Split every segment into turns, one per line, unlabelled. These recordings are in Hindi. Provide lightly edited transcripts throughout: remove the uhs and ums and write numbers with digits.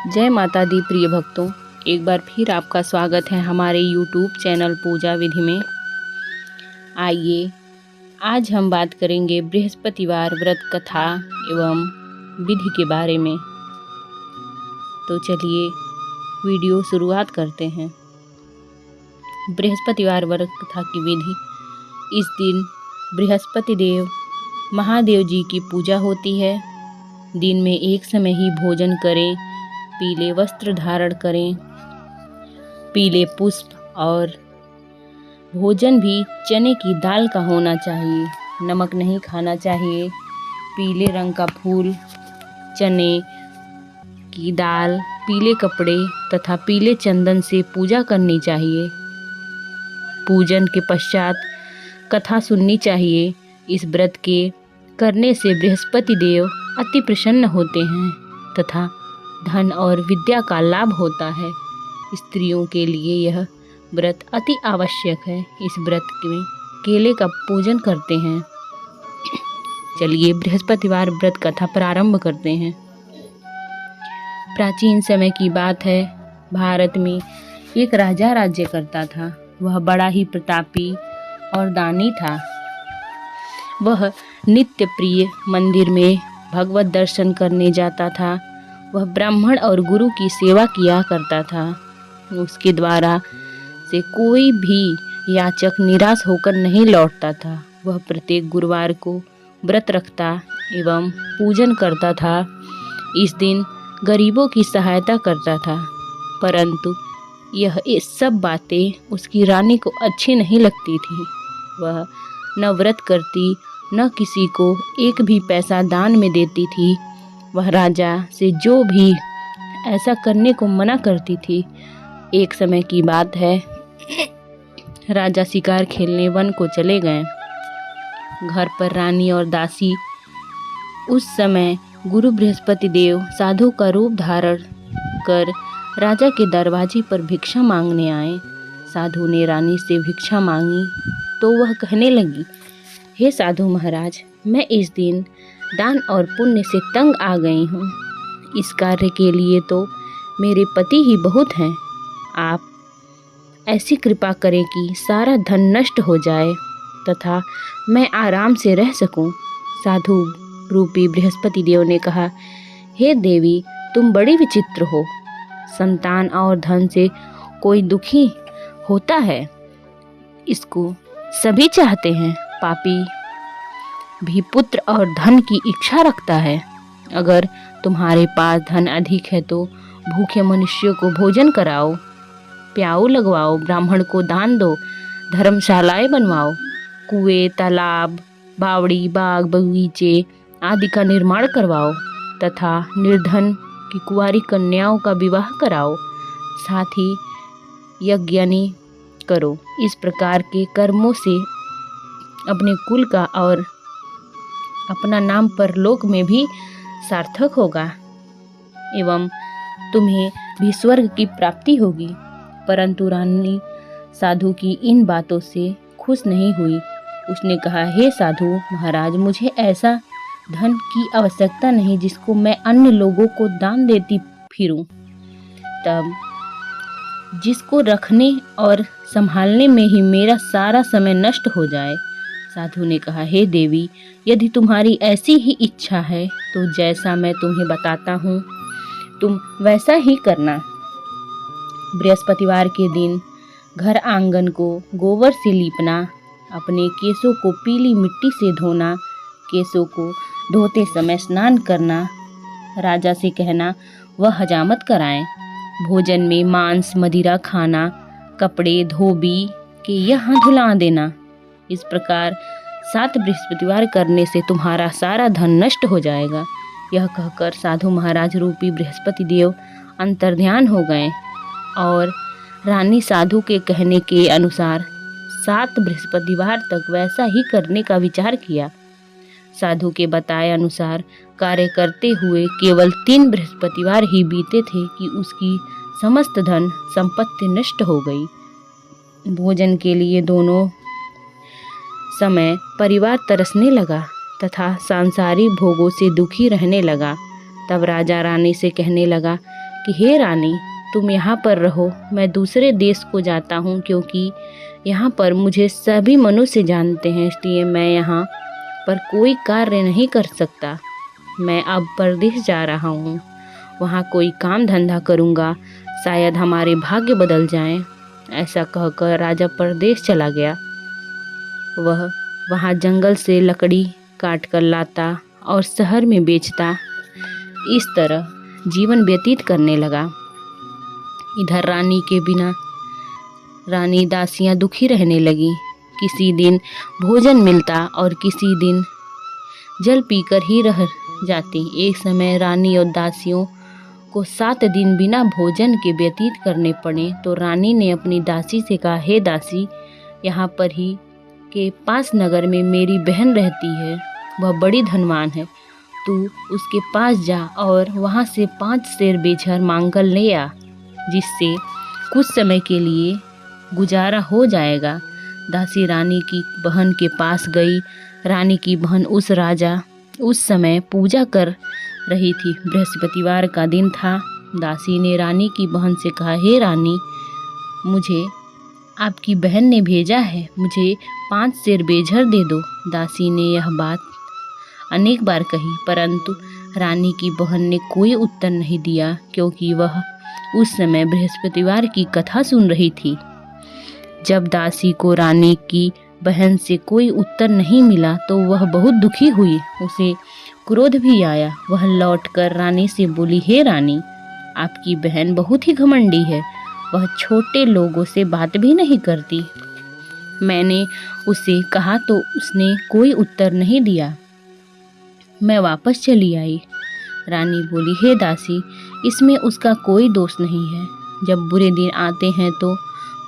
जय माता दी प्रिय भक्तों, एक बार फिर आपका स्वागत है हमारे YouTube चैनल पूजा विधि में। आइए आज हम बात करेंगे बृहस्पतिवार व्रत कथा एवं विधि के बारे में। तो चलिए वीडियो शुरुआत करते हैं। बृहस्पतिवार व्रत कथा की विधि। इस दिन बृहस्पति देव महादेव जी की पूजा होती है। दिन में एक समय ही भोजन करें, पीले वस्त्र धारण करें, पीले पुष्प और भोजन भी चने की दाल का होना चाहिए। नमक नहीं खाना चाहिए। पीले रंग का फूल, चने की दाल, पीले कपड़े तथा पीले चंदन से पूजा करनी चाहिए। पूजन के पश्चात कथा सुननी चाहिए। इस व्रत के करने से बृहस्पति देव अति प्रसन्न होते हैं तथा धन और विद्या का लाभ होता है। स्त्रियों के लिए यह व्रत अति आवश्यक है। इस व्रत में केले का पूजन करते हैं। चलिए बृहस्पतिवार व्रत कथा प्रारंभ करते हैं। प्राचीन समय की बात है। भारत में एक राजा राज्य करता था। वह बड़ा ही प्रतापी और दानी था। वह नित्य प्रिय मंदिर में भगवत दर्शन करने जाता था। वह ब्राह्मण और गुरु की सेवा किया करता था। उसके द्वारा से कोई भी याचक निराश होकर नहीं लौटता था। वह प्रत्येक गुरुवार को व्रत रखता एवं पूजन करता था। इस दिन गरीबों की सहायता करता था। परंतु यह सब बातें उसकी रानी को अच्छी नहीं लगती थी। वह न व्रत करती, न किसी को एक भी पैसा दान में देती थी। वह राजा से जो भी ऐसा करने को मना करती थी। एक समय की बात है। राजा शिकार खेलने वन को चले गए। घर पर रानी और दासी। उस समय गुरु बृहस्पति देव साधु का रूप धारण कर राजा के दरवाजे पर भिक्षा मांगने आए। साधु ने रानी से भिक्षा मांगी तो वह कहने लगी, हे साधु महाराज, मैं इस दिन दान और पुण्य से तंग आ गई हूँ। इस कार्य के लिए तो मेरे पति ही बहुत हैं। आप ऐसी कृपा करें कि सारा धन नष्ट हो जाए तथा मैं आराम से रह सकूं। साधु रूपी बृहस्पति देव ने कहा, हे देवी, तुम बड़ी विचित्र हो। संतान और धन से कोई दुखी होता है, इसको सभी चाहते हैं। पापी भी पुत्र और धन की इच्छा रखता है। अगर तुम्हारे पास धन अधिक है तो भूखे मनुष्यों को भोजन कराओ, प्याऊ लगवाओ, ब्राह्मण को दान दो, धर्मशालाएं बनवाओ, कुएं, तालाब, बावड़ी, बाग, बगीचे आदि का निर्माण करवाओ तथा निर्धन की कुंवारी कन्याओं का विवाह कराओ। साथ ही यज्ञानी करो। इस प्रकार के कर्मों से अपने कुल का और अपना नाम परलोक में भी सार्थक होगा एवं तुम्हें भी स्वर्ग की प्राप्ति होगी। परंतु रानी साधु की इन बातों से खुश नहीं हुई। उसने कहा, हे साधु महाराज, मुझे ऐसा धन की आवश्यकता नहीं जिसको मैं अन्य लोगों को दान देती फिरूं, तब जिसको रखने और संभालने में ही मेरा सारा समय नष्ट हो जाए। साधु ने कहा, हे देवी, यदि तुम्हारी ऐसी ही इच्छा है तो जैसा मैं तुम्हें बताता हूँ तुम वैसा ही करना। बृहस्पतिवार के दिन घर आंगन को गोबर से लीपना, अपने केसों को पीली मिट्टी से धोना, केसों को धोते समय स्नान करना, राजा से कहना वह हजामत कराएं। भोजन में मांस मदिरा खाना, कपड़े धोबी के यहाँ धुला देना। इस प्रकार 7 बृहस्पतिवार करने से तुम्हारा सारा धन नष्ट हो जाएगा। यह कहकर साधु महाराज रूपी बृहस्पति देव अंतर्ध्यान हो गए और रानी साधु के कहने के अनुसार 7 बृहस्पतिवार तक वैसा ही करने का विचार किया। साधु के बताए अनुसार कार्य करते हुए केवल 3 बृहस्पतिवार ही बीते थे कि उसकी समस्त धन संपत्ति नष्ट हो गई। भोजन के लिए दोनों समय परिवार तरसने लगा तथा सांसारिक भोगों से दुखी रहने लगा। तब राजा रानी से कहने लगा, कि हे रानी, तुम यहाँ पर रहो, मैं दूसरे देश को जाता हूँ, क्योंकि यहाँ पर मुझे सभी मनुष्य जानते हैं, इसलिए मैं यहाँ पर कोई कार्य नहीं कर सकता। मैं अब परदेश जा रहा हूँ, वहाँ कोई काम धंधा करूँगा, शायद हमारे भाग्य बदल जाएं। ऐसा कहकर राजा परदेश चला गया। वह वहाँ जंगल से लकड़ी काट कर लाता और शहर में बेचता। इस तरह जीवन व्यतीत करने लगा। इधर रानी के बिना रानी दासियां दुखी रहने लगी। किसी दिन भोजन मिलता और किसी दिन जल पीकर ही रह जाती। एक समय रानी और दासियों को 7 दिन बिना भोजन के व्यतीत करने पड़े तो रानी ने अपनी दासी से कहा, हे दासी, यहाँ पर ही के पास नगर में मेरी बहन रहती है, वह बड़ी धनवान है। तू उसके पास जा और वहाँ से 5 सेर बेझर मांगकर ले आ, जिससे कुछ समय के लिए गुजारा हो जाएगा। दासी रानी की बहन के पास गई। रानी की बहन उस समय पूजा कर रही थी। बृहस्पतिवार का दिन था। दासी ने रानी की बहन से कहा, हे रानी, मुझे आपकी बहन ने भेजा है, मुझे 5 सेर बेझर दे दो। दासी ने यह बात अनेक बार कही, परंतु रानी की बहन ने कोई उत्तर नहीं दिया, क्योंकि वह उस समय बृहस्पतिवार की कथा सुन रही थी। जब दासी को रानी की बहन से कोई उत्तर नहीं मिला तो वह बहुत दुखी हुई। उसे क्रोध भी आया। वह लौटकर रानी से बोली, हे रानी, आपकी बहन बहुत ही घमंडी है, वह छोटे लोगों से बात भी नहीं करती। मैंने उसे कहा तो उसने कोई उत्तर नहीं दिया। मैं वापस चली आई। रानी बोली, हे दासी, इसमें उसका कोई दोष नहीं है। जब बुरे दिन आते हैं तो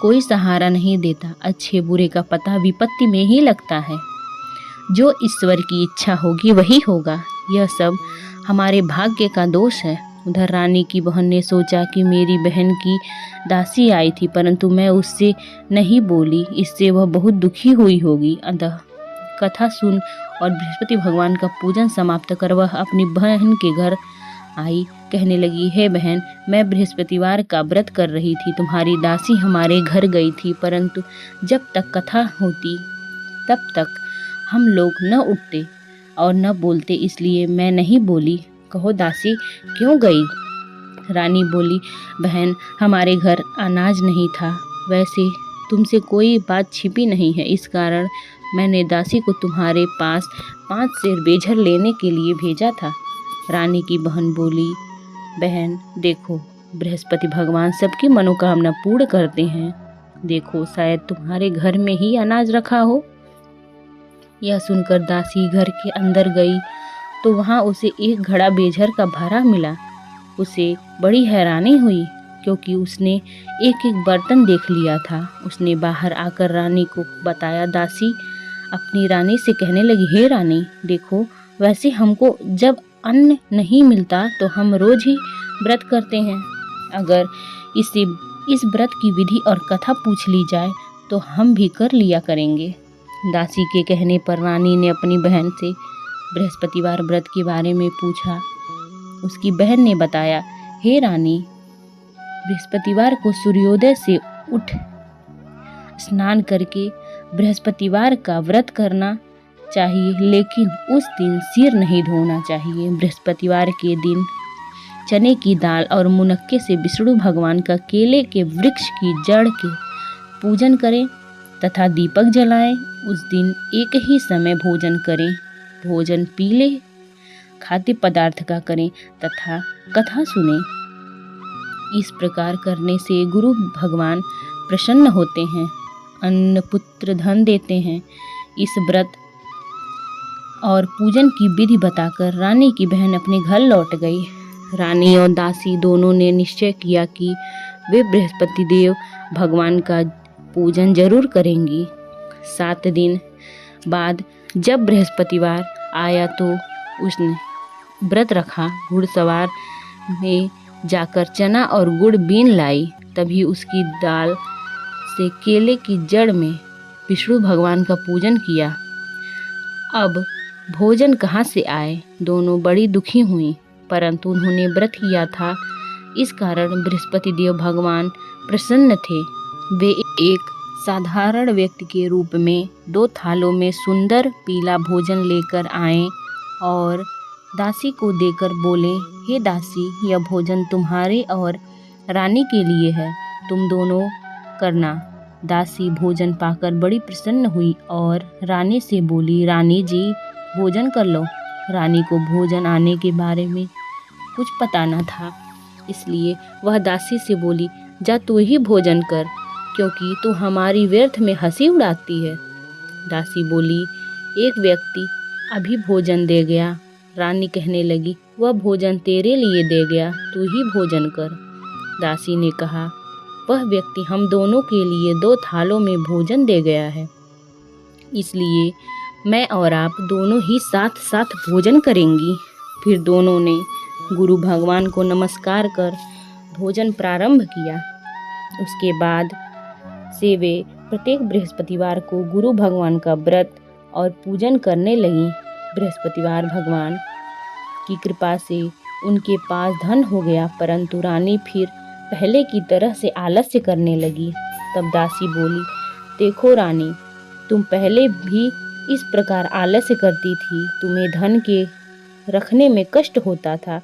कोई सहारा नहीं देता। अच्छे बुरे का पता विपत्ति में ही लगता है। जो ईश्वर की इच्छा होगी वही होगा। यह सब हमारे भाग्य का दोष है। उधर रानी की बहन ने सोचा कि मेरी बहन की दासी आई थी, परंतु मैं उससे नहीं बोली, इससे वह बहुत दुखी हुई होगी। अतः कथा सुन और बृहस्पति भगवान का पूजन समाप्त कर वह अपनी बहन के घर आई। कहने लगी, हे बहन, मैं बृहस्पतिवार का व्रत कर रही थी, तुम्हारी दासी हमारे घर गई थी, परंतु जब तक कथा होती तब तक हम लोग न उठते और न बोलते, इसलिए मैं नहीं बोली। कहो दासी, क्यों गई? रानी बोली, बहन, हमारे घर अनाज नहीं था। वैसे तुमसे कोई बात छिपी नहीं है, इस कारण मैंने दासी को तुम्हारे पास 5 सेर बेझर लेने के लिए भेजा था। रानी की बहन बोली, बहन देखो, बृहस्पति भगवान सबकी मनोकामना पूर्ण करते हैं। देखो, शायद तुम्हारे घर में ही अनाज रखा हो। यह सुनकर दासी घर के अंदर गई तो वहाँ उसे एक घड़ा बेझर का भरा मिला। उसे बड़ी हैरानी हुई, क्योंकि उसने एक एक बर्तन देख लिया था। उसने बाहर आकर रानी को बताया। दासी अपनी रानी से कहने लगी, हे रानी, देखो, वैसे हमको जब अन्न नहीं मिलता तो हम रोज ही व्रत करते हैं। अगर इस व्रत की विधि और कथा पूछ ली जाए तो हम भी कर लिया करेंगे। दासी के कहने पर रानी ने अपनी बहन से बृहस्पतिवार व्रत के बारे में पूछा। उसकी बहन ने बताया, हे रानी, बृहस्पतिवार को सूर्योदय से उठ स्नान करके बृहस्पतिवार का व्रत करना चाहिए, लेकिन उस दिन सिर नहीं धोना चाहिए। बृहस्पतिवार के दिन चने की दाल और मुनक्के से विष्णु भगवान का केले के वृक्ष की जड़ के पूजन करें तथा दीपक जलाएं। उस दिन एक ही समय भोजन करें। भोजन पीले खाद्य पदार्थ का करें तथा कथा सुने। इस प्रकार करने से गुरु भगवान प्रसन्न होते हैं, अन्न पुत्र धन देते हैं। इस व्रत और पूजन की विधि बताकर रानी की बहन अपने घर लौट गई। रानी और दासी दोनों ने निश्चय किया कि वे बृहस्पति देव भगवान का पूजन जरूर करेंगी। 7 दिन बाद जब बृहस्पतिवार आया तो उसने व्रत रखा। घुड़सवार में जाकर चना और गुड़ बीन लाई। तभी उसकी दाल से केले की जड़ में विष्णु भगवान का पूजन किया। अब भोजन कहाँ से आए? दोनों बड़ी दुखी हुई, परंतु उन्होंने व्रत किया था इस कारण बृहस्पति देव भगवान प्रसन्न थे। वे एक साधारण व्यक्ति के रूप में 2 थालों में सुंदर पीला भोजन लेकर आए और दासी को देकर बोले, हे दासी, यह भोजन तुम्हारे और रानी के लिए है, तुम दोनों करना। दासी भोजन पाकर बड़ी प्रसन्न हुई और रानी से बोली, रानी जी भोजन कर लो। रानी को भोजन आने के बारे में कुछ पता न था, इसलिए वह दासी से बोली, जा तू ही भोजन कर, क्योंकि तू हमारी व्यर्थ में हंसी उड़ाती है। दासी बोली, एक व्यक्ति अभी भोजन दे गया। रानी कहने लगी, वह भोजन तेरे लिए दे गया, तू ही भोजन कर। दासी ने कहा, वह व्यक्ति हम दोनों के लिए 2 थालों में भोजन दे गया है, इसलिए मैं और आप दोनों ही साथ साथ भोजन करेंगी। फिर दोनों ने गुरु भगवान को नमस्कार कर भोजन प्रारंभ किया। उसके बाद से वे प्रत्येक बृहस्पतिवार को गुरु भगवान का व्रत और पूजन करने लगी। बृहस्पतिवार भगवान की कृपा से उनके पास धन हो गया, परंतु रानी फिर पहले की तरह से आलस्य करने लगी। तब दासी बोली, देखो रानी, तुम पहले भी इस प्रकार आलस्य करती थी, तुम्हें धन के रखने में कष्ट होता था,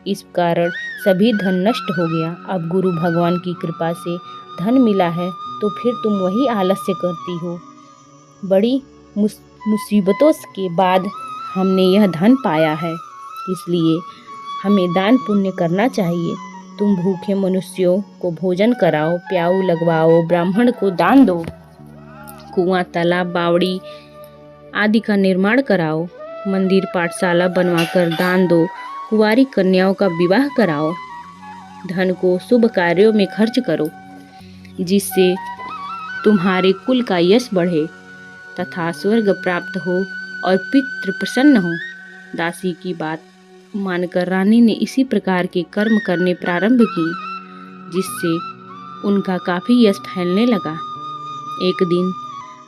इस कारण सभी धन नष्ट हो गया। अब गुरु भगवान की कृपा से धन मिला है तो फिर तुम वही आलस्य करती हो। बड़ी मुसीबतों के बाद हमने यह धन पाया है, इसलिए हमें दान पुण्य करना चाहिए। तुम भूखे मनुष्यों को भोजन कराओ, प्याऊ लगवाओ, ब्राह्मण को दान दो, कुआं, तालाब, बावड़ी आदि का निर्माण कराओ, मंदिर पाठशाला बनवाकर दान दो, कुंवारी कन्याओं का विवाह कराओ, धन को शुभ कार्यों में खर्च करो, जिससे तुम्हारे कुल का यश बढ़े तथा स्वर्ग प्राप्त हो और पितृ प्रसन्न हो। दासी की बात मानकर रानी ने इसी प्रकार के कर्म करने प्रारंभ किए, जिससे उनका काफ़ी यश फैलने लगा। एक दिन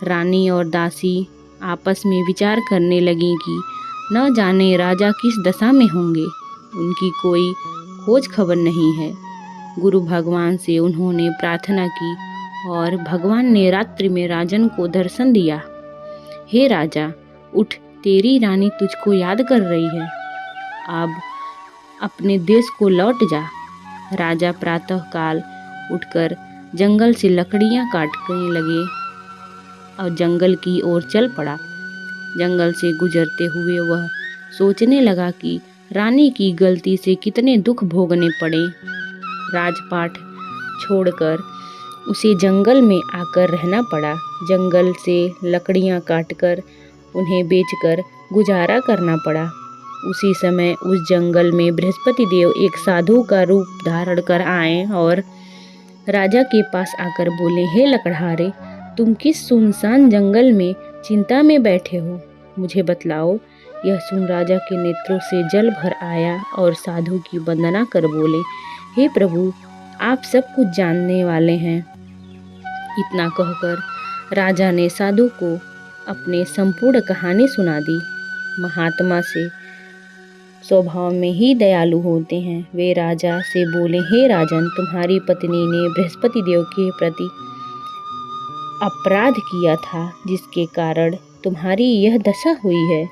रानी और दासी आपस में विचार करने लगीं कि न जाने राजा किस दशा में होंगे, उनकी कोई खोज खबर नहीं है। गुरु भगवान से उन्होंने प्रार्थना की और भगवान ने रात्रि में राजन को दर्शन दिया। हे राजा, उठ, तेरी रानी तुझको याद कर रही है, अब अपने देश को लौट जा। राजा प्रातःकाल उठकर जंगल से लकड़ियां काटने लगे और जंगल की ओर चल पड़ा। जंगल से गुजरते हुए वह सोचने लगा कि रानी की गलती से कितने दुख भोगने पड़े। राजपाट छोड़कर उसे जंगल में आकर रहना पड़ा। जंगल से लकड़ियां काटकर उन्हें बेचकर गुजारा करना पड़ा। उसी समय उस जंगल में बृहस्पति देव एक साधु का रूप धारण कर आए और राजा के पास आकर बोले, हे लकड़हारे, तुम किस सुनसान जंगल में चिंता में बैठे हो, मुझे बतलाओ। यह सुन राजा के नेत्रों से जल भर आया और साधु की वंदना कर बोले, हे प्रभु, आप सब कुछ जानने वाले हैं। इतना कहकर राजा ने साधु को अपने संपूर्ण कहानी सुना दी। महात्मा से स्वभाव में ही दयालु होते हैं। वे राजा से बोले, हे राजन, तुम्हारी पत्नी ने बृहस्पति देव के प्रति अपराध किया था, जिसके कारण तुम्हारी यह दशा हुई है।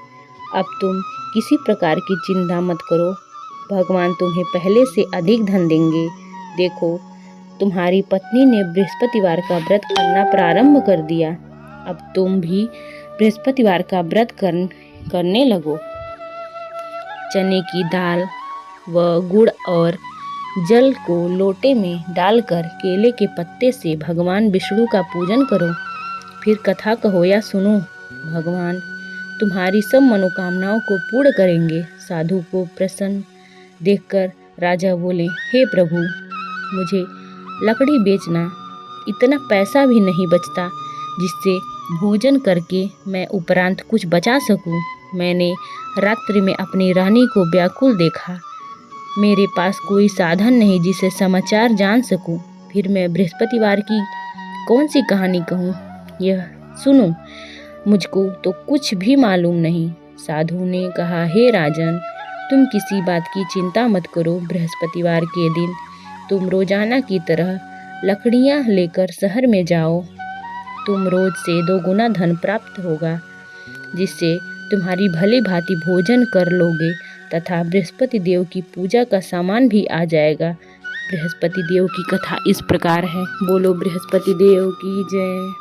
अब तुम किसी प्रकार की चिंता मत करो, भगवान तुम्हें पहले से अधिक धन देंगे। देखो, तुम्हारी पत्नी ने बृहस्पतिवार का व्रत करना प्रारंभ कर दिया, अब तुम भी बृहस्पतिवार का व्रत करने लगो। चने की दाल व गुड़ और जल को लोटे में डालकर केले के पत्ते से भगवान विष्णु का पूजन करो, फिर कथा कहो या सुनो। भगवान तुम्हारी सब मनोकामनाओं को पूर्ण करेंगे। साधु को प्रसन्न देखकर राजा बोले, हे प्रभु, मुझे लकड़ी बेचना, इतना पैसा भी नहीं बचता जिससे भोजन करके मैं उपरांत कुछ बचा सकूं। मैंने रात्रि में अपनी रानी को व्याकुल देखा, मेरे पास कोई साधन नहीं जिससे समाचार जान सकूं। फिर मैं बृहस्पतिवार की कौन सी कहानी कहूं, यह सुनो, मुझको तो कुछ भी मालूम नहीं। साधु ने कहा, हे राजन, तुम किसी बात की चिंता मत करो। बृहस्पतिवार के दिन तुम रोजाना की तरह लकड़ियाँ लेकर शहर में जाओ। तुम रोज से 2 गुना धन प्राप्त होगा, जिससे तुम्हारी भली भांति भोजन कर लोगे तथा बृहस्पति देव की पूजा का सामान भी आ जाएगा। बृहस्पति देव की कथा इस प्रकार है। बोलो बृहस्पति देव की जय।